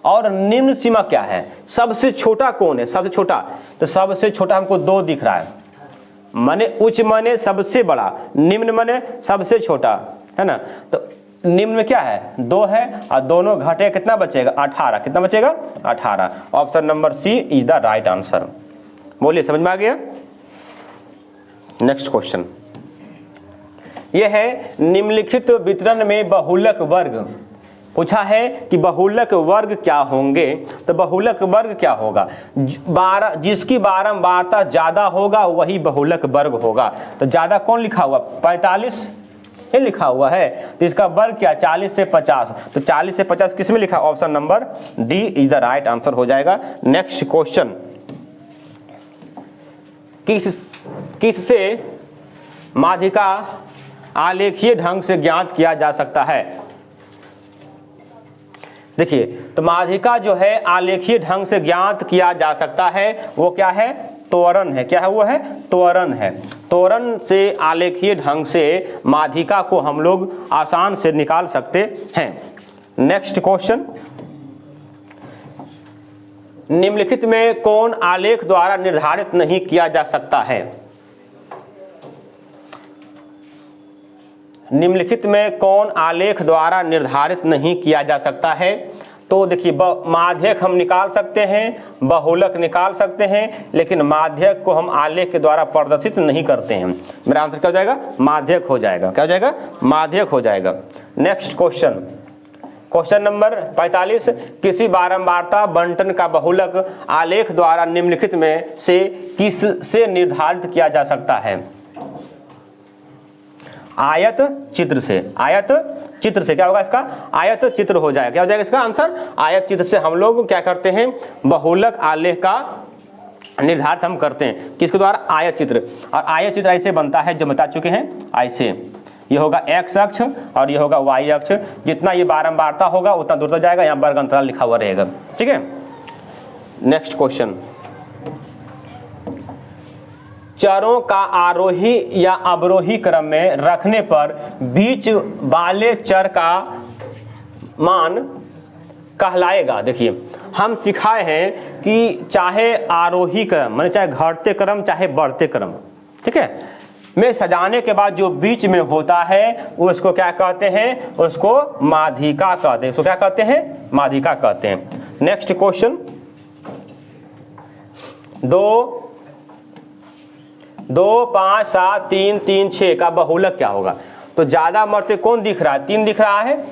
और निम्न सीमा क्या है? सबसे छोटा कौन है? सबसे छोटा, तो सबसे छोटा हमको 2 दिख रहा है। माने उच्च माने सबसे बड़ा, निम्न माने सबसे छोटा, है ना। तो निम्न में क्या है? 2 है, और दोनों घटे कितना बचेगा? 18। कितना बचेगा? 18। Option number C is the right answer. बोलिए, समझ में आ गया? नेक्स्ट क्वेश्चन यह है, निम्नलिखित वितरण में बहुलक वर्ग पूछा है कि बहुलक वर्ग क्या होंगे? तो बहुलक वर्ग क्या होगा? जिसकी बारंबारता ज्यादा होगा वही बहुलक वर्ग होगा। तो ज्यादा कौन लिखा हुआ? 45 ये लिखा हुआ है। तो इसका वर्ग क्या? 40 से 50। तो 40 से 50 किस में लिखा? Option number D is the right answer हो जाएगा। नेक्स्ट क्वेश्चन, किससे माध्यिका आलेखीय ढंग से ज्ञात किया जा सकता है? देखिए तो माध्यिका जो है आलेखीय ढंग से ज्ञात किया जा सकता है, वो क्या है? त्वरण है। क्या है? वो है त्वरण है। त्वरण से आलेखीय ढंग से माध्यिका को हम लोग आसान से निकाल सकते हैं। नेक्स्ट क्वेश्चन, निम्नलिखित में कौन आलेख द्वारा निर्धारित नहीं किया जा सकता है? निम्नलिखित में कौन आलेख द्वारा निर्धारित नहीं किया जा सकता है? तो देखिए माध्यक हम निकाल सकते हैं, बहुलक निकाल सकते हैं, लेकिन माध्यक को हम आलेख के द्वारा प्रदर्शित नहीं करते हैं। मेरा आंसर क्या हो जाएगा? माध्यक हो जाएगा। क्या हो जाएगा? माध्यक हो जाएगा। नेक्स्ट क्वेश्चन, क्वेश्चन नंबर 45, किसी बारंबारता बंटन का बहुलक आलेख द्वारा निम्नलिखित में से किससे निर्धारित किया जा सकता है? आयत चित्र से। आयत चित्र से क्या होगा इसका? आयत चित्र हो जाएगा। क्या हो जाएगा इसका आंसर? आयत चित्र से हम लोग क्या करते हैं? बहुलक आलेख का निर्धारित हम करते हैं। किसके द्वारा? आयत चित्र। और आयत चित्र ऐसे बनता है जो बता चुके हैं, ऐसे ये होगा x अक्ष और ये होगा y अक्ष। जितना ये बारंबारता होगा उतना दूर तक जाएगा। यहाँ वर्ग अंतराल लिखा हुआ रहेगा, ठीक है। नेक्स्ट क्वेश्चन, चरों का आरोही या अवरोही क्रम में रखने पर बीच वाले चर का मान कहलाएगा। देखिए हम सिखाए हैं कि चाहे आरोही क्रम माने चाहे घटते क्रम चाहे बढ़ते क्रम, ठीक है, में सजाने के बाद जो बीच में होता है उसको क्या कहते हैं? उसको माध्यिका कहते हैं। उसको क्या कहते हैं? माध्यिका कहते हैं। नेक्स्ट क्वेश्चन, 2, 5, 7, 3, 3, 6 का बहुलक क्या होगा? तो ज्यादा मरते कौन दिख रहा है? 3 दिख रहा है,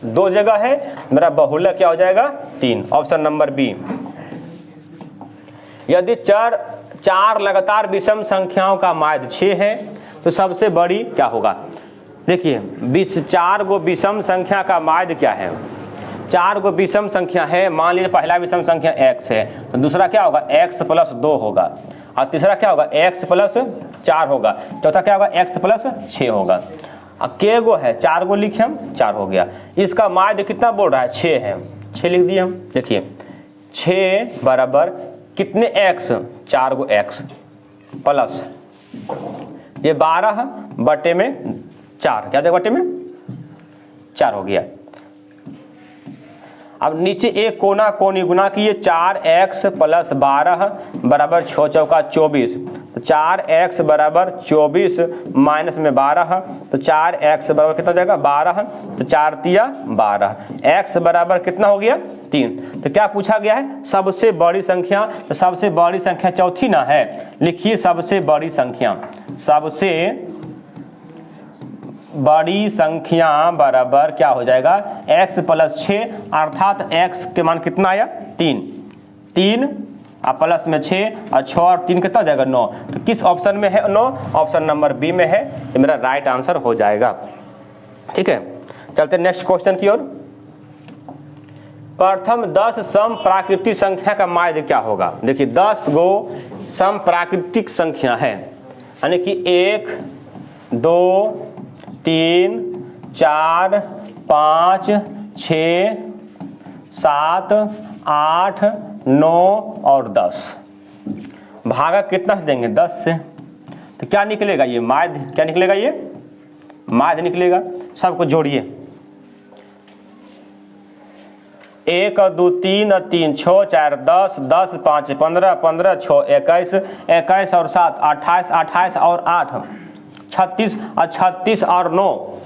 2 जगह है, मेरा बहुलक क्या हो जाएगा? 3, ऑप्शन नंबर बी। यदि 4 लगातार विषम संख्याओं का माध्य 6 है तो सबसे बड़ी क्या होगा? देखिए 4 गो विषम संख्या का माध्य क्या है? 4 गो विषम संख्या है, मान लीजिए पहला विषम संख्या x है, तो दूसरा क्या होगा? x + 2 होगा, और तीसरा क्या होगा? x + 4 होगा, चौथा क्या होगा? x + 6 होगा। अब के गो है? 4 गो लिखे हम, 4 हो गया। इसका माध्य कितना बोल रहा है? 6 है, 6 लिख दिए हम। देखिए 6 बराबर कितने x? 4 गो x प्लस ये 12 बटे में 4, क्या जगह बटे में 4 हो गया। अब नीचे एक कोना कोनी गुना किए, 4x + 12 बराबर 6 चौका 24, तो 4x बराबर 24 माइनस में 12, तो 4x बराबर कितना हो जाएगा? 12, तो 4 तिया 12, x बराबर कितना हो गया? 3। तो क्या पूछा गया है? सबसे बड़ी संख्या। तो सबसे बड़ी संख्या चौथी ना है, लिखिए सबसे बड़ी संख्या। सबसे बड़ी संख्या बराबर क्या हो जाएगा? x + 6, अर्थात x के मान कितना आया? 3 और प्लस में 6 और 6 और 3 कितना हो जाएगा? 9। तो किस ऑप्शन में है 9? ऑप्शन नंबर बी में है, ये मेरा राइट आंसर हो जाएगा। ठीक है, चलते नेक्स्ट क्वेश्चन की ओर। प्रथम 10 सम प्राकृतिक संख्या का माध्य क्या होगा? देखिए 10 गो सम प्राकृतिक संख्या है, यानी कि 1, 2, 3, 4, 5, 6, 7, 8, 9 और 10। भागा कितना से देंगे? 10 से। तो क्या निकलेगा? ये माध्य। क्या निकलेगा? ये माध्य निकलेगा। सबको जोड़िए, 1 और 2 3 और 3 6 4 10 10 5 15 15 6 21 21 और 7 28 28 और 8 36 और 36 और 9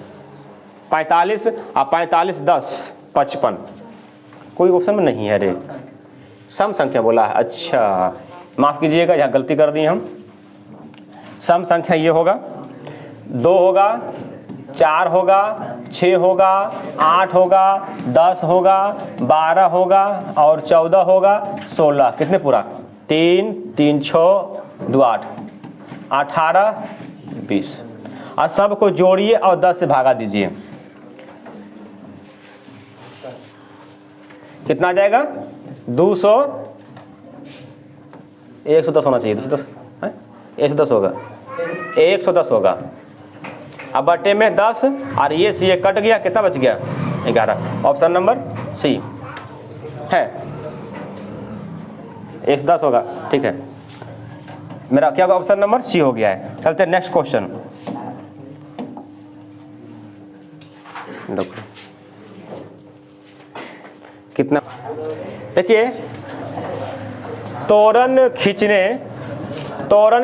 45 और 45 10 55। कोई ऑप्शन में नहीं है रे, सम संख्या बोला है। अच्छा माफ़ कीजिएगा, यहाँ गलती कर दी हम। सम संख्या ये होगा, 2 होगा, 4 होगा, 6 होगा, 8 होगा, 10 होगा, 12 होगा और 14 होगा, 16। कितने पूरा? 3 3 6 2 8 18 20। और सबको जोड़िए और 10 से भागा दीजिए। कितना आ जाएगा? 200 110 होना चाहिए। 210 है, 110 होगा, 110 होगा। अब बटे में 10 और ये सी कट गया, कितना बच गया? 11। ऑप्शन नंबर सी है, 110 होगा। ठीक है, मेरा क्या होगा? ऑप्शन नंबर सी हो गया है। चलते नेक्स्ट क्वेश्चन। कितना? देखिए तोरण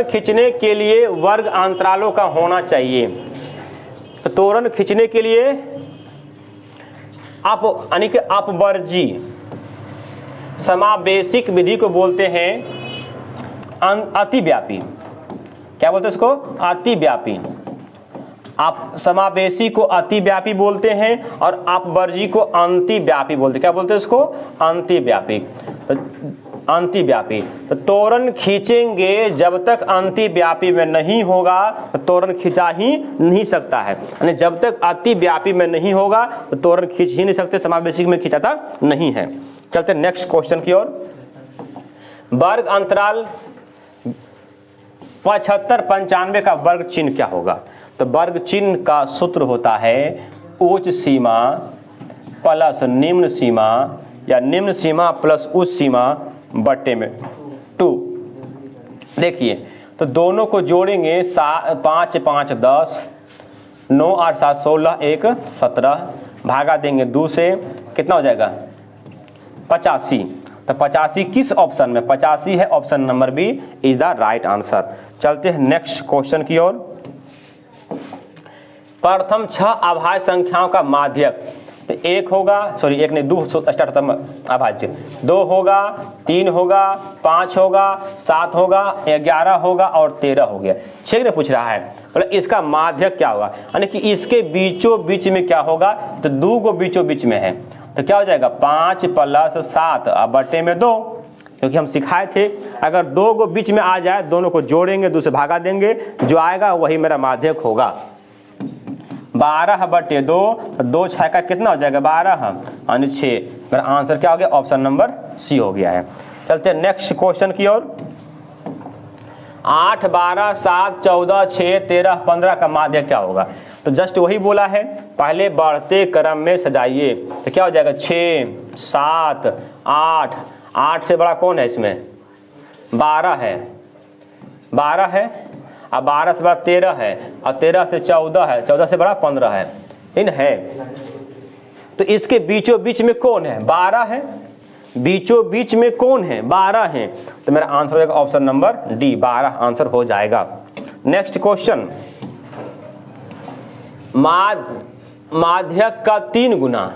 खींचने के लिए वर्ग अंतरालों का होना चाहिए। तो तोरण खींचने के लिए यानी कि अपवर्जी समावेशिक विधि को बोलते हैं अतिव्यापी। क्या बोलते हैं इसको? अतिव्यापी। आप समावेशी को अतिव्यापी बोलते हैं और अपवर्जी को अंतिव्यापी बोलते हैं। क्या बोलते हैं इसको? अंतिव्यापी। तो अंतिव्यापी, तो तोरण खींचेंगे जब तक अंतिव्यापी में नहीं होगा तो तोरण खींचा ही नहीं सकता है। यानी जब तक अतिव्यापी में नहीं होगा तो तोरण खींच ही नहीं सकते, समावेशी में खींचाता नहीं है। चलते नेक्स्ट क्वेश्चन की ओर। वर्ग अंतराल 75 95 का वर्ग चिन्ह क्या होगा? तो वर्ग चिन्ह का सूत्र होता है उच्च सीमा प्लस निम्न सीमा या निम्न सीमा प्लस उच्च सीमा बट्टे में 2। देखिए तो दोनों को जोड़ेंगे, 5 5 10, 9 8 7 16 1 17, भागा देंगे 2 से, कितना हो जाएगा? 85। तो 85 किस ऑप्शन में? 85 है, option number B is the right answer. चलते हैं नेक्स्ट क्वेश्चन की ओर। प्रथम 6 अभाज्य संख्याओं का माध्यक तो 1 होगा, सॉरी 1 नहीं 2 स्टार्ट होता है अभाज्य, 2 होगा, 3 होगा, 5 होगा, 7 होगा, 11 होगा और 13 हो गया। 6 ने पूछ रहा है, मतलब इसका माध्यक क्या होगा, यानी कि इसके बीचों बीच में क्या होगा, तो 2 को बीचों बीच में है, तो क्या हो जाएगा 5 + 7 अब बटे में 2, क्योंकि हम सिखाए थे अगर 2 को बीच में आ जाए दोनों को जोड़ेंगे, 2 से भागा देंगे, जो आएगा वही मेरा माध्यक होगा। 12/2, 2 6 का कितना हो जाएगा 12 यानी 6। मेरा आंसर क्या हो गया, ऑप्शन नंबर सी हो गया है। चलते हैं नेक्स्ट क्वेश्चन की ओर। 8 12 7 14 6 13 15 का माध्यक क्या होगा, तो जस्ट वही बोला है, पहले बढ़ते क्रम में सजाइए, तो क्या हो जाएगा 6 7 8, 8 से बड़ा कौन है इसमें 12 है, 12 है, अब 12 से बड़ा 13 है, और 13 से 14 है, 14 से बड़ा 15 है, इन है, तो इसके बीचों बीच में कौन है 12 है, बीचों बीच में कौन है 12 है, तो मेरा आंसर हो जाएगा ऑप्शन नंबर डी, 12 आंसर हो जाएगा। नेक्स्ट क्वेश्चन, माध्यक का 3 गुना,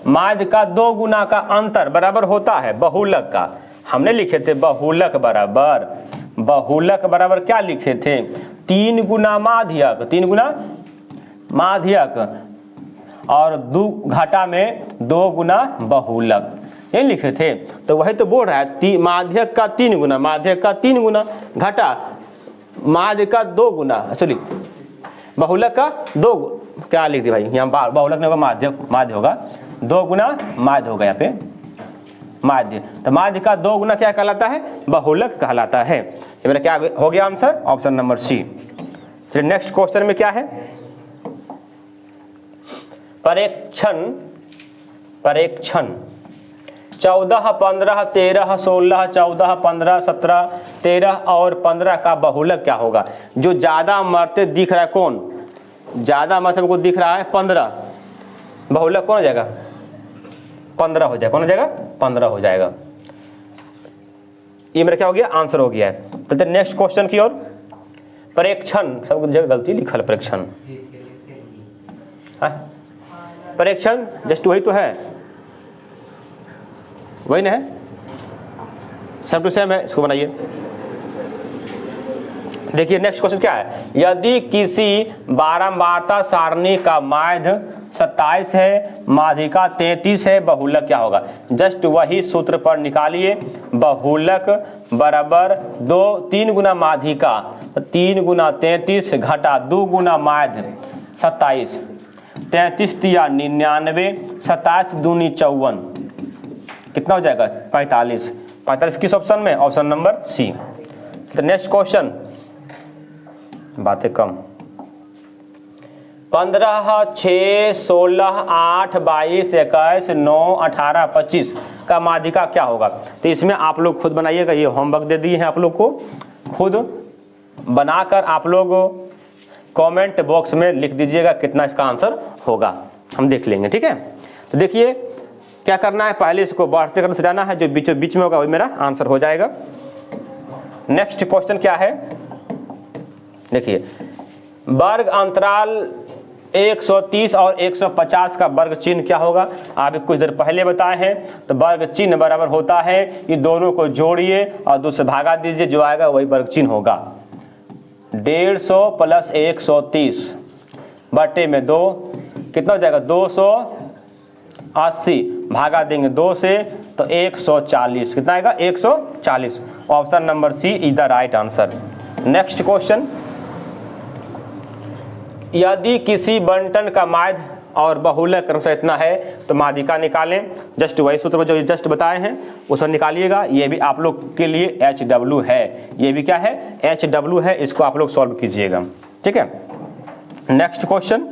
माध्य का 2 गुना का अंतर बराबर होता है बहुलक का। हमने लिखे थे बहुलक बराबर, बहुलक बराबर क्या लिखे थे 3 गुना माध्यक, 3 गुना माध्यक और 2 घटा में 2 गुना बहुलक, ये लिखे थे। तो वही तो बोल रहा है माध्यक का 3 गुना, माध्यक का 3 गुना घटा माध्य का 2 गुना, चलिए बहुलक का 2, क्या लिख दी भाई यहाँ बहुलक में माध्य, माध्य होगा 2 गुना माध्य होगा यहाँ पे माध्य, तो माध्य का 2 गुना क्या कहलाता है बहुलक कहलाता है। ये मेरा क्या हो गया आंसर, ऑप्शन नंबर सी। चलिए नेक्स्ट क्वेश्चन में क्या है, परीक्षण, परीक्षण 14 15 13 16 14 15 17 13 और 15 का बहुलक क्या होगा। जो ज्यादा मरते दिख रहा है कौन, ज्यादा मरते को दिख रहा है 15, बहुलक कौन हो जाएगा 15 हो जाएगा, कौन हो जाएगा 15 हो जाएगा। ये मेरा क्या हो गया आंसर हो गया है। चलते नेक्स्ट क्वेश्चन की ओर। परीक्षण, सब जगह गलती लिखल परीक्षण, परीक्षण जस्ट वही तो है, वही ना है, सेम टू सेम है, इसको बनाइए। देखिए नेक्स्ट क्वेश्चन क्या है, यदि किसी बारंबारता सारणी का माध्य 27 है, माध्यिका 33 है, बहुलक क्या होगा। जस्ट वही सूत्र पर निकालिए, बहुलक बराबर 3 गुना माध्यिका, 3 गुना 33 घटा 2 गुना माध्य 27, 33 तिया 99, 27 दूनी 54, कितना हो जाएगा 45, 45 किस ऑप्शन में, ऑप्शन नंबर सी। तो नेक्स्ट क्वेश्चन, बातें कम, 15 6 16 8 22 21 9 18 25 का माध्यिका क्या होगा। तो इसमें आप लोग खुद बनाइएगा, ये होमवर्क दे दिए हैं आप लोग को, खुद बनाकर आप लोग कमेंट बॉक्स में लिख दीजिएगा कितना इसका आंसर होगा, हम देख लेंगे, ठीक है। तो देखिए क्या करना है, पहले इसको बढ़ते क्रम से जाना है, जो बीचों बीच में होगा वही मेरा आंसर हो जाएगा। नेक्स्ट क्वेश्चन क्या है, देखिए वर्ग अंतराल 130 और 150 का वर्ग चिन्ह क्या होगा। आप कुछ देर पहले बताए हैं, तो वर्ग चिन्ह बराबर होता है, ये दोनों को जोड़िए और 2 से भागा दीजिए, जो आएगा वही वर्ग चिन्ह होगा। 150 + 130 बटे में 2, कितना हो जाएगा 280, भागा देंगे 2 से तो 140, कितना आएगा 140। Option number C is the right answer. Next question, यदि किसी बंटन का माध्य और बहुलक क्रमशः इतना है तो माध्यिका निकालें। जस्ट वही सूत्र जो जस्ट बताए हैं उसमें निकालिएगा। ये भी आप लोग के लिए HW है, ये भी क्या है HW है, इसको आप लोग सॉल्व कीजिएगा, ठीक है। Next question,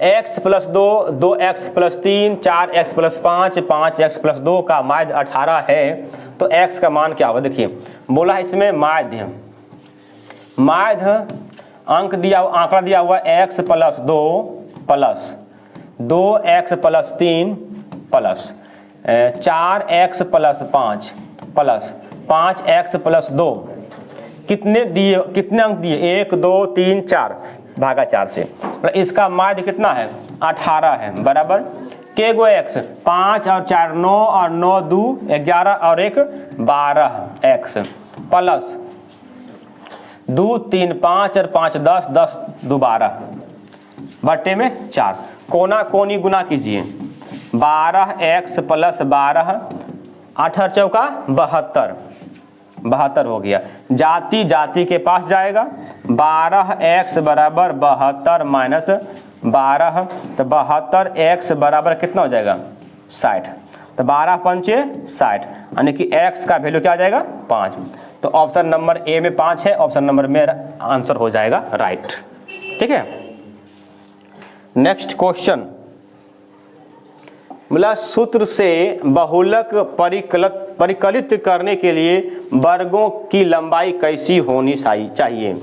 x + 2 2x + 3 4x + 5 5x + 2 का माध्य 18 है, तो x का मान क्या होगा। देखिए बोला है इसमें माध्य, माध्य अंक दिया, आंकड़ा दिया हुआ x + 2 plus 2x + 3 plus 4x + 5 plus 5x + 2, कितने दिए, कितने अंक दिए 1 2 3 4, भागा 4 से, इसका माध्य कितना है 18 है, बराबर के गो x 5 और 4 9 और 9 2 11 और 1 12 x प्लस 2 3 5 और 5 10 10 2 12 बट्टे में 4, कोना कोनी गुना कीजिए 12x प्लस 12 8 चौका 72 हो गया, जाति जाति के पास जाएगा 12x बराबर 72 माइनस 12, तो 72x बराबर कितना हो जाएगा 60, तो 12 पंचे 60, यानी कि x का वैल्यू क्या आ जाएगा 5। तो ऑप्शन नंबर ए में 5 है, ऑप्शन नंबर में आंसर हो जाएगा राइट। ठीक है, नेक्स्ट क्वेश्चन, बोला सूत्र से बहुलक परिकलित करने के लिए वर्गों की लंबाई कैसी होनी चाहिए।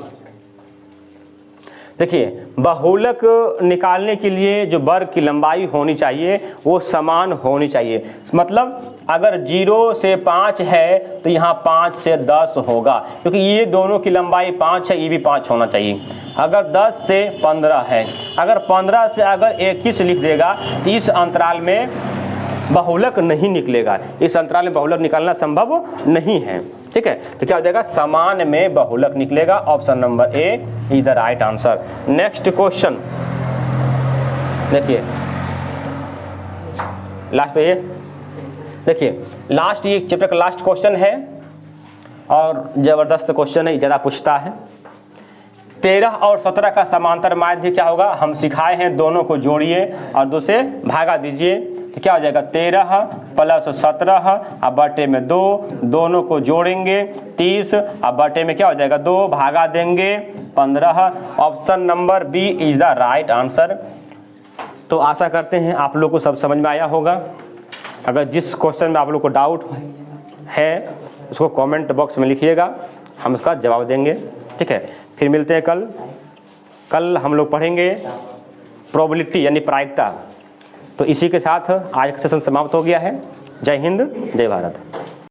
देखिए, बहुलक निकालने के लिए जो वर्ग की लंबाई होनी चाहिए वो समान होनी चाहिए, मतलब अगर 0 से 5 है तो यहाँ 5 से 10 होगा, क्योंकि ये दोनों की लंबाई 5 है, ये भी 5 होना चाहिए। अगर 10 से 15 है, अगर 15 से अगर 21 लिख देगा तो इस अंतराल में बहुलक नहीं निकलेगा, इस अंतराल में बहुलक निकालना संभव नहीं है। ठीक है, तो क्या हो जाएगा समान में बहुलक निकलेगा, option number A is the right answer. Next question देखिए, लास्ट ये देखिए, लास्ट ये चैप्टर का लास्ट क्वेश्चन है और जबरदस्त क्वेश्चन है, ज़्यादा पूछता है। 13 और 17 का समांतर माध्य क्या होगा, हम सिखाए हैं, दोनों को जोड़िए और 2 से भागा दीजिए, तो क्या हो जाएगा 13 प्लस 17 अब बटे में 2, दोनों को जोड़ेंगे 30 अब बटे में क्या हो जाएगा 2, भागा देंगे 15, option number B is the right answer. तो आशा करते हैं आप लोग को सब समझ में आया होगा। अगर जिस क्वेश्चन में आप लोग को डाउट है उसको कमेंट बॉक्स में लिखिएगा, हम उसका जवाब देंगे। ठीक है, फिर मिलते हैं कल हम लोग पढ़ेंगे प्रोबेबिलिटी यानी प्रायिकता। तो इसी के साथ आज का सेशन समाप्त हो गया है। जय हिंद, जय भारत।